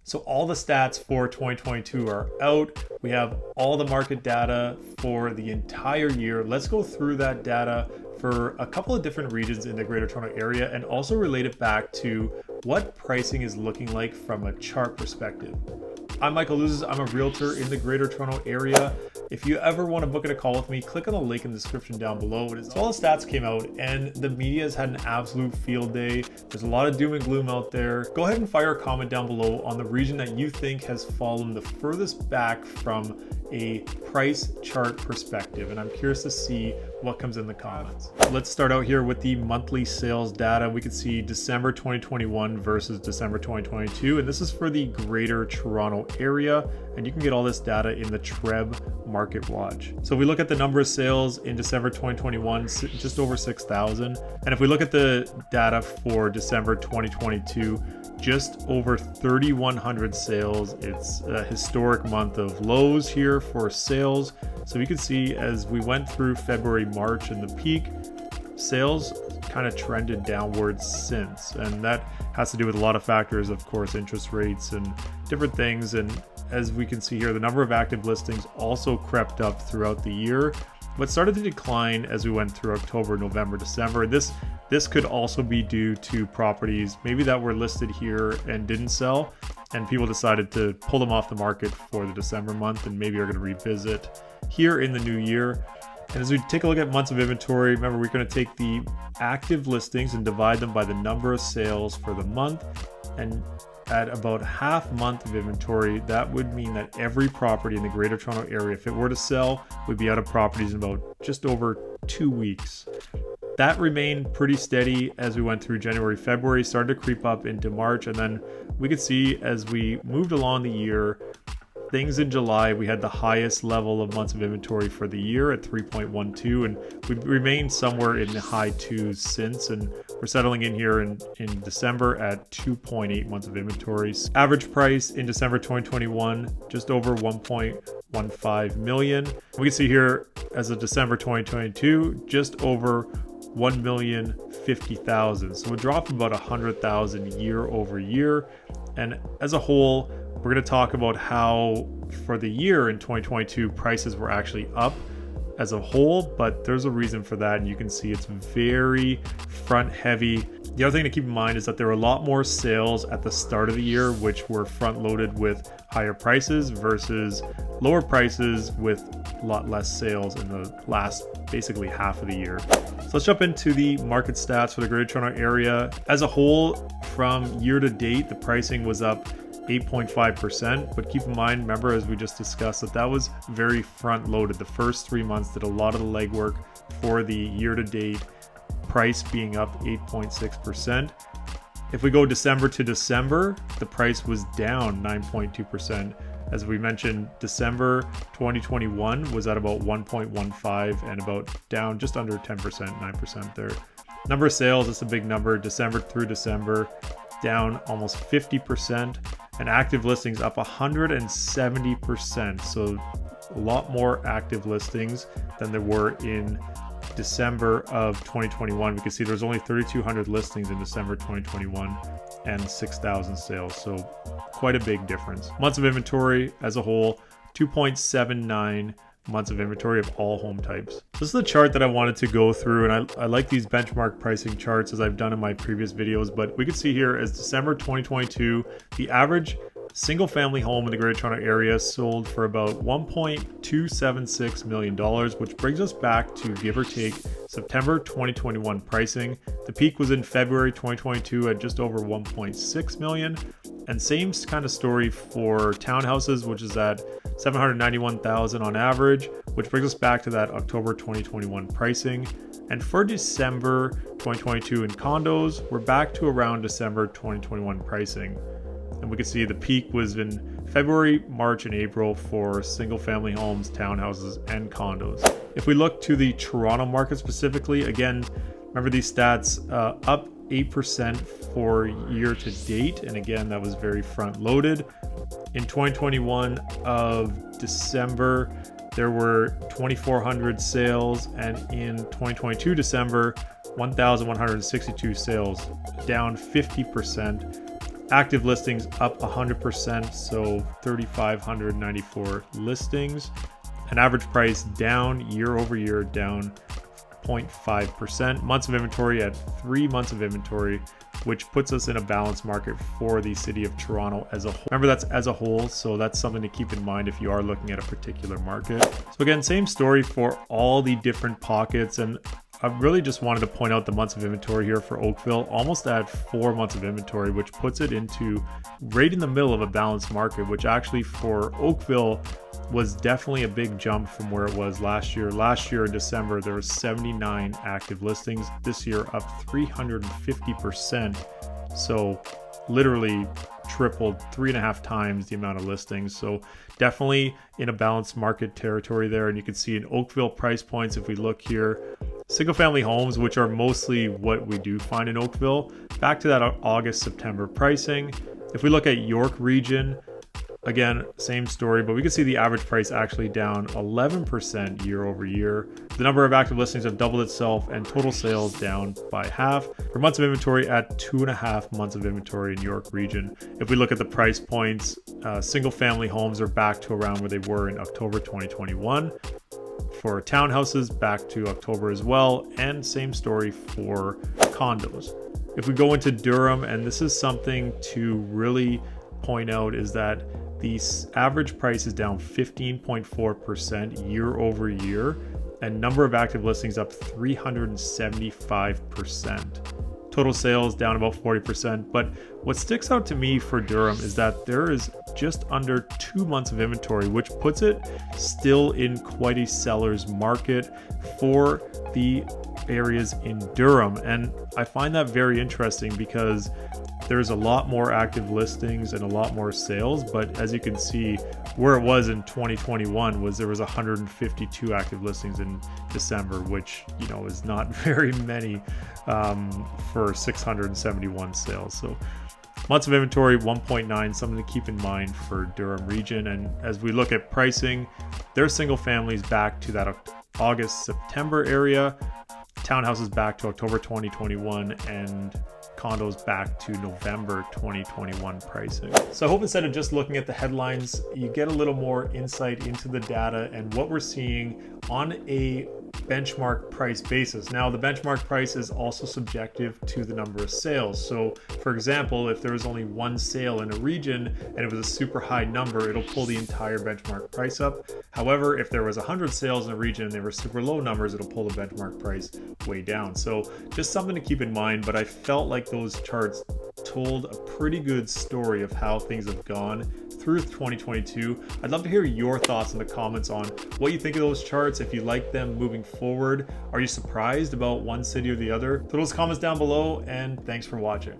So all the stats for 2022 are out. We have all the market data for the entire year. Let's go through that data for a couple of different regions in the Greater Toronto Area and also relate it back to what pricing is looking like from a chart perspective. I'm Michael Ouzas. I'm a realtor in the Greater Toronto Area. If you ever want to book in a call with me, click on the link in the description down below. All the stats came out and the media has had an absolute field day. There's a lot of doom and gloom out there. Go ahead and fire a comment down below on the region that you think has fallen the furthest back from a price chart perspective. And I'm curious to see what comes in the comments. Let's start out here with the monthly sales data. We can see December 2021 versus December 2022. And this is for the Greater Toronto Area. And you can get all this data in the TRREB Market Watch. So if we look at the number of sales in December 2021, just over 6,000. And if we look at the data for December 2022, just over 3,100 sales. It's a historic month of lows here for sales. So you can see as we went through February, March and the peak, sales kind of trended downwards since. And that has to do with a lot of factors, of course, interest rates and different things. And as we can see here, the number of active listings also crept up throughout the year, but started to decline as we went through October, November, December. This could also be due to properties maybe that were listed here and didn't sell, and people decided to pull them off the market for the December month and maybe are going to revisit here in the new year. And as we take a look at months of inventory, remember we're going to take the active listings and divide them by the number of sales for the month. And at about half month of inventory, that would mean that every property in the Greater Toronto Area, if it were to sell, would be out of properties in about just over 2 weeks. That remained pretty steady as we went through January, February, started to creep up into March, and then we could see as we moved along the year, things in July, we had the highest level of months of inventory for the year at 3.12, and we've remained somewhere in the high twos since, and we're settling in here in December at 2.8 months of inventory. Average price in December 2021, just over 1.15 million. We can see here as of December 2022, just over 1,050,000. So a drop of about 100,000 year over year. And as a whole, we're going to talk about how for the year in 2022, prices were actually up as a whole, but there's a reason for that. And you can see it's very front heavy. The other thing to keep in mind is that there were a lot more sales at the start of the year, which were front loaded with higher prices versus lower prices with a lot less sales in the last basically half of the year. So let's jump into the market stats for the Greater Toronto Area. As a whole, from year to date, the pricing was up 8.5%, but keep in mind, remember as we just discussed, that was very front loaded. The first 3 months did a lot of the legwork for the year to date price being up 8.6%. If we go December to December, the price was down 9.2%. As we mentioned, December 2021 was at about 1.15 and about down just under 10%, 9% there. Number of sales, it's a big number. December through December, down almost 50%, and active listings up 170%. So a lot more active listings than there were in December of 2021. We can see there's only 3,200 listings in December 2021 and 6,000 sales. So quite a big difference. Months of inventory as a whole, 2.79 months of inventory of all home types. This is the chart that I wanted to go through, and I like these benchmark pricing charts as I've done in my previous videos, but we can see here as December 2022, the average single family home in the Greater Toronto Area sold for about $1.276 million, which brings us back to give or take September 2021 pricing. The peak was in February 2022 at just over 1.6 million. And same kind of story for townhouses, which is at 791,000 on average, which brings us back to that October 2021 pricing. And for December 2022 in condos, we're back to around December 2021 pricing. And we can see the peak was in February, March, and April for single family homes, townhouses, and condos. If we look to the Toronto market specifically, again, remember these stats, up 8% for year to date. And again, that was very front loaded. In 2021 of December, there were 2,400 sales. And in 2022 December, 1,162 sales, down 50%. Active listings up 100%, so 3,594 listings. An average price down year over year, down 0.5%. Months of inventory at 3 months of inventory, which puts us in a balanced market for the city of Toronto as a whole. Remember, that's as a whole, so that's something to keep in mind if you are looking at a particular market. So again, same story for all the different pockets, and I really just wanted to point out the months of inventory here for Oakville, almost at 4 months of inventory, which puts it into right in the middle of a balanced market, which actually for Oakville was definitely a big jump from where it was last year. Last year in December, there were 79 active listings. This year up 350%. So literally tripled, 3.5 times the amount of listings. So definitely in a balanced market territory there. And you can see in Oakville price points, if we look here, single family homes, which are mostly what we do find in Oakville, back to that August, September pricing. If we look at York region, again, same story, but we can see the average price actually down 11% year over year. The number of active listings have doubled itself, and total sales down by half. For months of inventory at 2.5 months of inventory in York region. If we look at the price points, single family homes are back to around where they were in October 2021. For townhouses, back to October as well, and same story for condos. If we go into Durham, and this is something to really point out, is that the average price is down 15.4% year over year, and number of active listings up 375%. Total sales down about 40%. But what sticks out to me for Durham is that there is just under 2 months of inventory, which puts it still in quite a seller's market for the areas in Durham. And I find that very interesting because there's a lot more active listings and a lot more sales, but as you can see, where it was in 2021 was there was 152 active listings in December, which, you know, is not very many for 671 sales. So months of inventory 1.9, something to keep in mind for Durham region. And as we look at pricing, there's single families back to that August, September area, townhouses back to October 2021, and condos back to November 2021 pricing. So I hope instead of just looking at the headlines, you get a little more insight into the data and what we're seeing on a benchmark price basis. Now, the benchmark price is also subjective to the number of sales. So for example, if there was only one sale in a region and it was a super high number, it'll pull the entire benchmark price up. However, if there was 100 sales in a region and they were super low numbers, it'll pull the benchmark price way down. So just something to keep in mind, but I felt like those charts told a pretty good story of how things have gone through 2022. I'd love to hear your thoughts in the comments on what you think of those charts, if you like them moving forward. Are you surprised about one city or the other? Throw those comments down below, and thanks for watching.